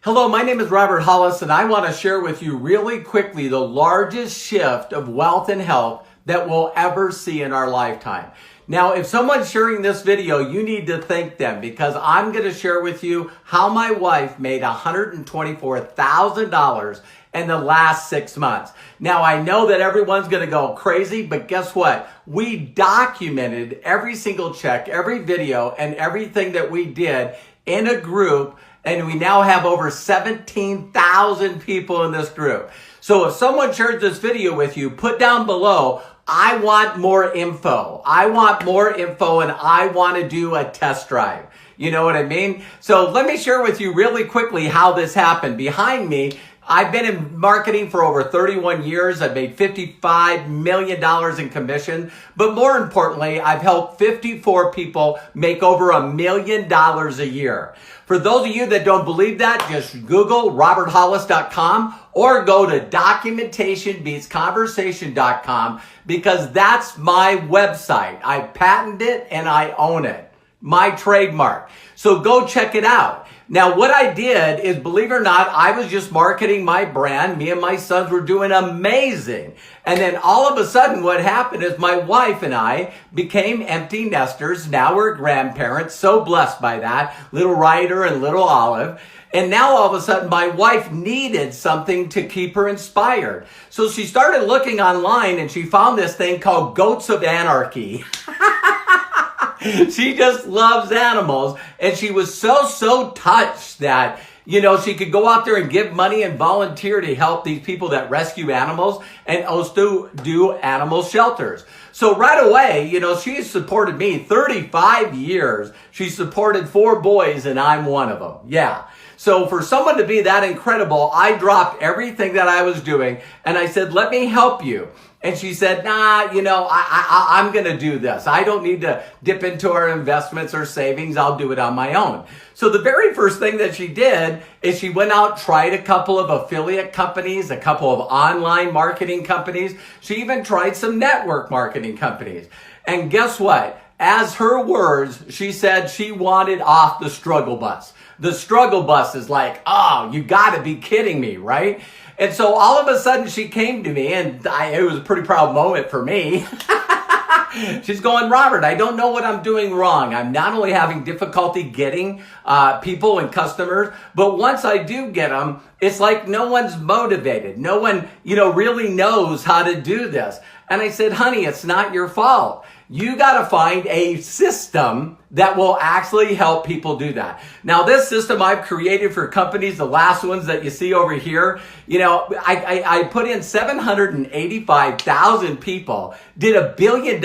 Hello, my name is Robert Hollis, and I want to share with you really quickly the largest shift of wealth and health that we'll ever see in our lifetime. Now, if someone's sharing this video, you need to thank them because I'm going to share with you how my wife made $124,000 in the last 6 months. Now, I know that everyone's going to go crazy, but guess what? We documented every single check, every video, and everything that we did in a group. And we now have over 17,000 people in this group. So if someone shares this video with you, put down below, I want more info. I want more info and I want to do a test drive. You know what I mean? So let me share with you really quickly how this happened. Behind me, I've been in marketing for over 31 years. I've made $55 million in commission. But more importantly, I've helped 54 people make over $1 million a year. For those of you that don't believe that, just Google roberthollis.com or go to documentationbeatsconversation.com because that's my website. I patented it and I own it. My trademark. So go check it out. Now, what I did is, believe it or not, I was just marketing my brand. Me and my sons were doing amazing. And then all of a sudden, what happened is my wife and I became empty nesters. Now we're grandparents. So blessed by that. Little Ryder and little Olive. And now all of a sudden, my wife needed something to keep her inspired. So she started looking online and she found this thing called Goats of Anarchy. She just loves animals. And she was so touched that, she could go out there and give money and volunteer to help these people that rescue animals and also do animal shelters. So right away, she has supported me 35 years. She supported 4 boys and I'm one of them. Yeah. So for someone to be that incredible, I dropped everything that I was doing and I said, let me help you. And she said, nah, I'm going to do this. I don't need to dip into our investments or savings. I'll do it on my own. So the very first thing that she did is she went out, tried a couple of affiliate companies, a couple of online marketing companies. She even tried some network marketing companies. And guess what? As her words, she said she wanted off the struggle bus. The struggle bus is like, oh, you got to be kidding me, right? And so all of a sudden she came to me and it was a pretty proud moment for me. She's going, Robert, I don't know what I'm doing wrong. I'm not only having difficulty getting people and customers, but once I do get them, it's like no one's motivated. No one, really knows how to do this. And I said, honey, it's not your fault. You got to find a system that will actually help people do that. Now, this system I've created for companies, the last ones that you see over here, I put in 785,000 people, did $1 billion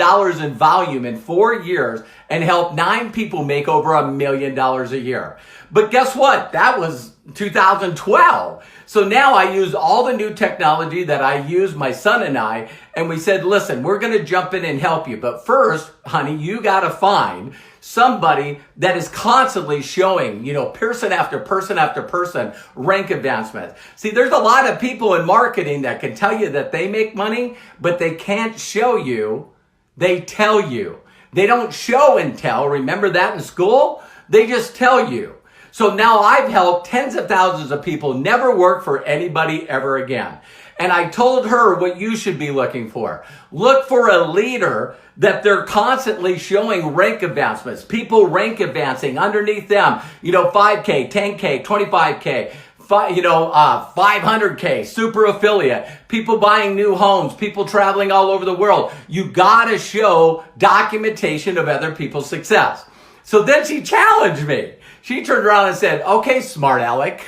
in volume in 4 years, and helped 9 people make over $1 million a year. But guess what? That was 2012. So now I use all the new technology that I use, my son and I, and we said, listen, we're going to jump in and help you. But first, honey, you got to find somebody that is constantly showing, person after person after person, rank advancements. See, there's a lot of people in marketing that can tell you that they make money, but they can't show you. They tell you. They don't show and tell. Remember that in school? They just tell you. So now I've helped tens of thousands of people never work for anybody ever again. And I told her what you should be looking for. Look for a leader that they're constantly showing rank advancements. People rank advancing underneath them. 5K, 10K, 25K. 500K, super affiliate, people buying new homes, people traveling all over the world. You gotta show documentation of other people's success. So then she challenged me. She turned around and said, okay, smart Alec,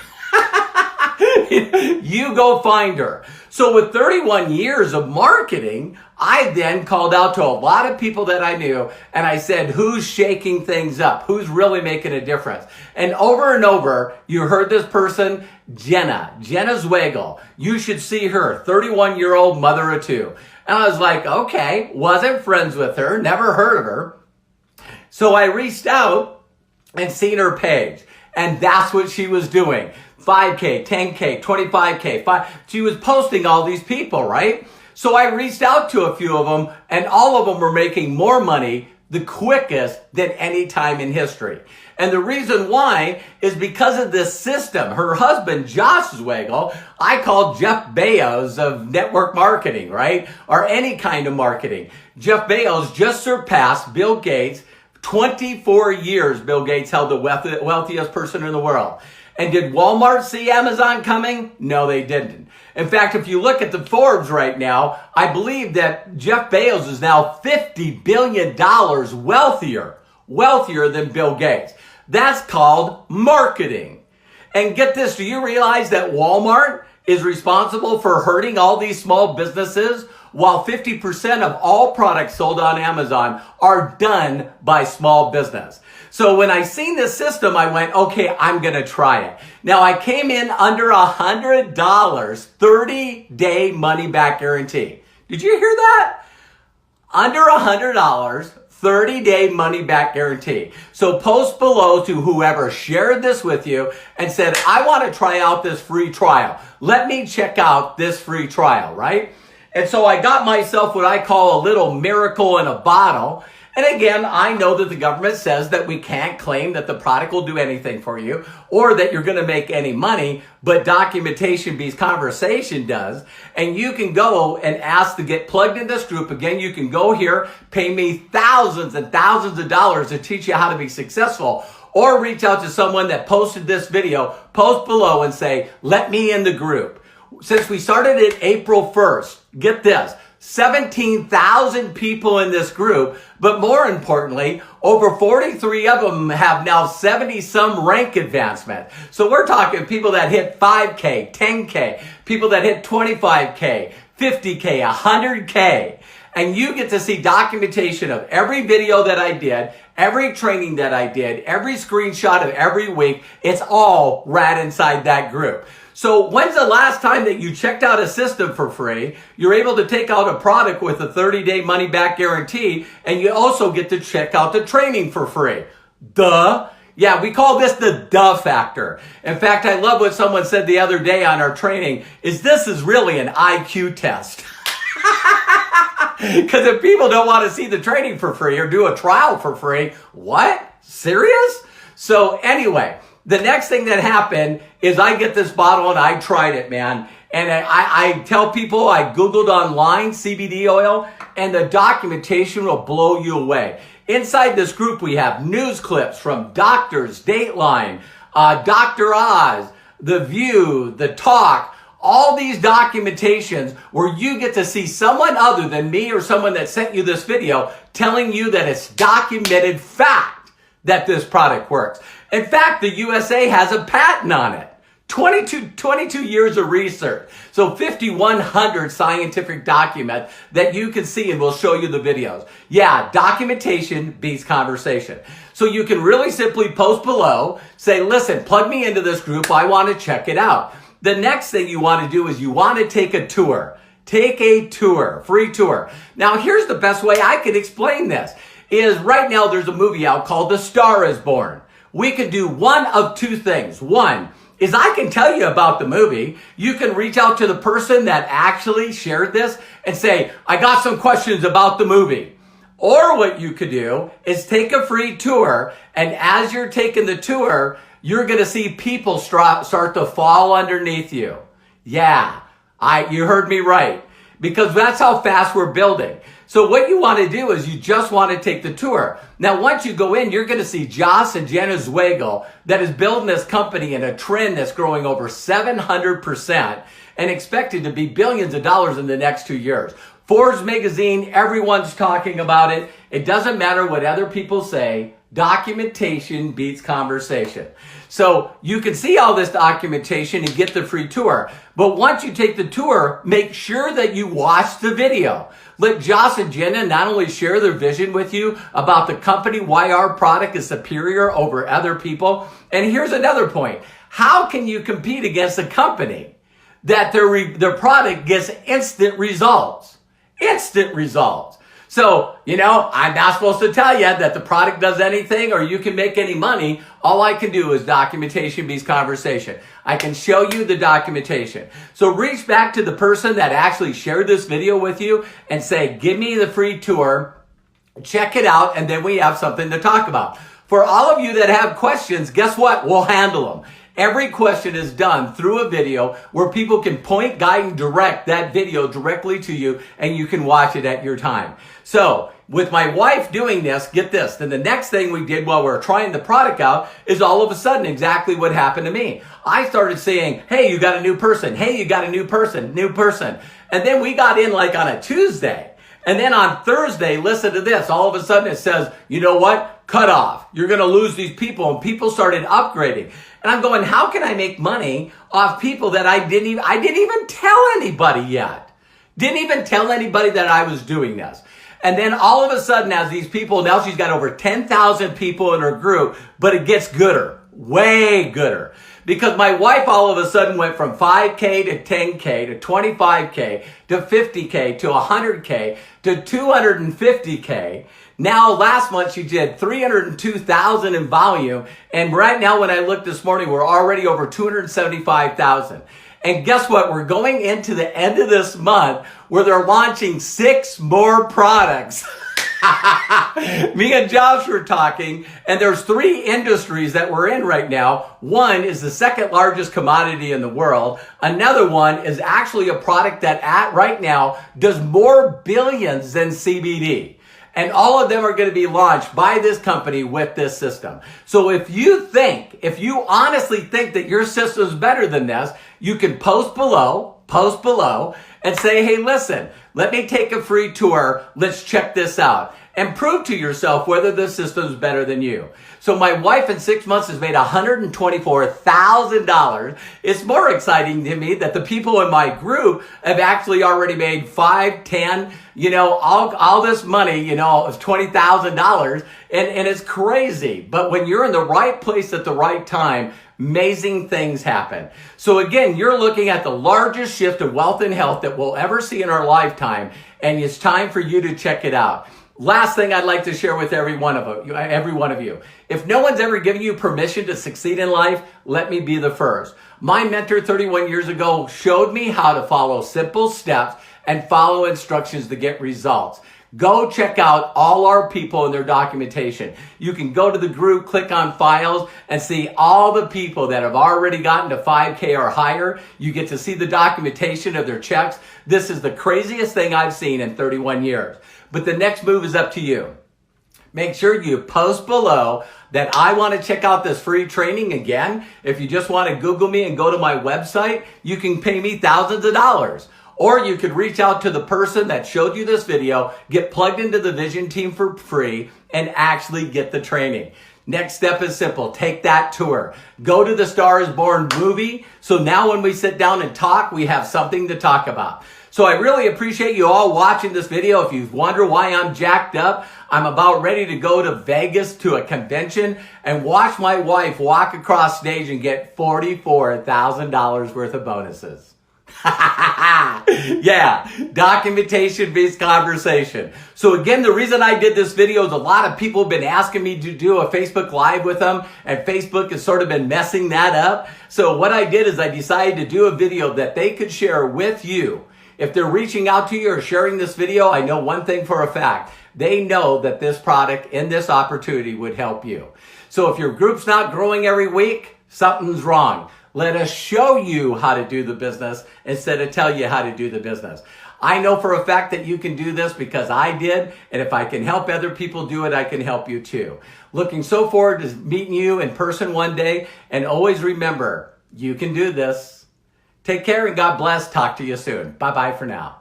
you go find her. So with 31 years of marketing, I then called out to a lot of people that I knew and I said, who's shaking things up? Who's really making a difference? And over, you heard this person, Jenna Zweigel. You should see her, 31-year-old mother of 2. And I was like, okay, wasn't friends with her, never heard of her. So I reached out and seen her page. And that's what she was doing. 5K, 10K, 25K. She was posting all these people, right? So I reached out to a few of them and all of them were making more money the quickest than any time in history. And the reason why is because of this system. Her husband, Josh Zwagel, I call Jeff Bezos of network marketing, right? Or any kind of marketing. Jeff Bezos just surpassed Bill Gates. 24 years Bill Gates held the wealthiest person in the world. And did Walmart see Amazon coming? No, they didn't. In fact, if you look at the Forbes right now, I believe that Jeff Bezos is now $50 billion wealthier than Bill Gates. That's called marketing. And get this, do you realize that Walmart is responsible for hurting all these small businesses, while 50% of all products sold on Amazon are done by small business? So when I seen this system, I went, okay, I'm going to try it. Now I came in under $100, 30-day money back guarantee. Did you hear that? Under $100, 30-day money back guarantee. So post below to whoever shared this with you and said, I want to try out this free trial. Let me check out this free trial, right? And so I got myself what I call a little miracle in a bottle. And again, I know that the government says that we can't claim that the product will do anything for you or that you're going to make any money, but documentation beats conversation does. And you can go and ask to get plugged in this group. Again, you can go here, pay me thousands and thousands of dollars to teach you how to be successful, or reach out to someone that posted this video, post below and say, let me in the group. Since we started it April 1st, get this, 17,000 people in this group, but more importantly, over 43 of them have now 70-some rank advancement. So we're talking people that hit 5K, 10K, people that hit 25K, 50K, 100K. And you get to see documentation of every video that I did, every training that I did, every screenshot of every week. It's all right inside that group. So when's the last time that you checked out a system for free? You're able to take out a product with a 30-day money back guarantee, and you also get to check out the training for free. Duh. Yeah, we call this the duh factor. In fact, I love what someone said the other day on our training, is this is really an IQ test. Because if people don't want to see the training for free or do a trial for free, what? Serious? So anyway, the next thing that happened is I get this bottle and I tried it, man. And I tell people, I Googled online CBD oil, and the documentation will blow you away. Inside this group, we have news clips from doctors, Dateline, Dr. Oz, The View, The Talk, all these documentations where you get to see someone other than me or someone that sent you this video telling you that it's documented fact that this product works. In fact, the USA has a patent on it. 22 years of research. So 5,100 scientific documents that you can see, and we'll show you the videos. Yeah, documentation beats conversation. So you can really simply post below, say, listen, plug me into this group. I want to check it out. The next thing you want to do is you want to take a tour. Take a tour, free tour. Now, here's the best way I can explain this. Is right now there's a movie out called The Star is Born. We can do one of two things. One is I can tell you about the movie. You can reach out to the person that actually shared this and say, I got some questions about the movie. Or what you could do is take a free tour, and as you're taking the tour, you're going to see people start to fall underneath you. Yeah, you heard me right. Because that's how fast we're building. So what you want to do is you just want to take the tour. Now, once you go in, you're going to see Josh and Jenna Zwagel that is building this company in a trend that's growing over 700% and expected to be billions of dollars in the next 2 years. Forbes magazine, everyone's talking about it. It doesn't matter what other people say. Documentation beats conversation. So you can see all this documentation and get the free tour. But once you take the tour, make sure that you watch the video. Let Josh and Jenna not only share their vision with you about the company, why our product is superior over other people. And here's another point. How can you compete against a company that their product gets instant results? Instant results. So, I'm not supposed to tell you that the product does anything or you can make any money. All I can do is documentation beats conversation. I can show you the documentation. So reach back to the person that actually shared this video with you and say, give me the free tour. Check it out, and then we have something to talk about. For all of you that have questions, guess what? We'll handle them. Every question is done through a video where people can point, guide, and direct that video directly to you, and you can watch it at your time. So, with my wife doing this, get this, then the next thing we did while we were trying the product out is all of a sudden exactly what happened to me. I started saying, hey, you got a new person. Hey, you got a new person, new person. And then we got in like on a Tuesday. And then on Thursday, listen to this, all of a sudden it says, you know what? Cut off. You're going to lose these people. And people started upgrading. And I'm going, how can I make money off people that I didn't even tell anybody yet? Didn't even tell anybody that I was doing this. And then all of a sudden, as these people, now she's got over 10,000 people in her group, but it gets gooder, way gooder. Because my wife all of a sudden went from 5K to 10K to 25K to 50K to 100K to 250K. Now, last month she did 302,000 in volume. And right now, when I looked this morning, we're already over 275,000. And guess what? We're going into the end of this month where they're launching 6 more products. Me and Josh were talking, and there's 3 industries that we're in right now. One is the second largest commodity in the world. Another one is actually a product that right now does more billions than CBD. And all of them are going to be launched by this company with this system. So if you honestly think that your system is better than this, you can post below and say, hey, listen, let me take a free tour. Let's check this out and prove to yourself whether this system is better than you. So my wife in 6 months has made $124,000. It's more exciting to me that the people in my group have actually already made 5, 10, all this money, of $20,000. And it's crazy. But when you're in the right place at the right time, amazing things happen. So again, you're looking at the largest shift of wealth and health that we'll ever see in our lifetime. And it's time for you to check it out. Last thing I'd like to share with every one of you. If no one's ever given you permission to succeed in life, let me be the first. My mentor 31 years ago showed me how to follow simple steps and follow instructions to get results. Go check out all our people and their documentation. You can go to the group, click on files, and see all the people that have already gotten to 5K or higher. You get to see the documentation of their checks. This is the craziest thing I've seen in 31 years. But the next move is up to you. Make sure you post below that I want to check out this free training again. If you just want to Google me and go to my website, you can pay me thousands of dollars. Or you could reach out to the person that showed you this video, get plugged into the Vision team for free, and actually get the training. Next step is simple. Take that tour. Go to the Star is Born movie. So now when we sit down and talk, we have something to talk about. So I really appreciate you all watching this video. If you wonder why I'm jacked up, I'm about ready to go to Vegas to a convention and watch my wife walk across stage and get $44,000 worth of bonuses. Yeah, documentation beats conversation. So again, the reason I did this video is a lot of people have been asking me to do a Facebook Live with them, and Facebook has sort of been messing that up. So what I did is I decided to do a video that they could share with you. If they're reaching out to you or sharing this video, I know one thing for a fact. They know that this product and this opportunity would help you. So if your group's not growing every week, something's wrong. Let us show you how to do the business instead of tell you how to do the business. I know for a fact that you can do this because I did. And if I can help other people do it, I can help you too. Looking so forward to meeting you in person one day. And always remember, you can do this. Take care and God bless. Talk to you soon. Bye-bye for now.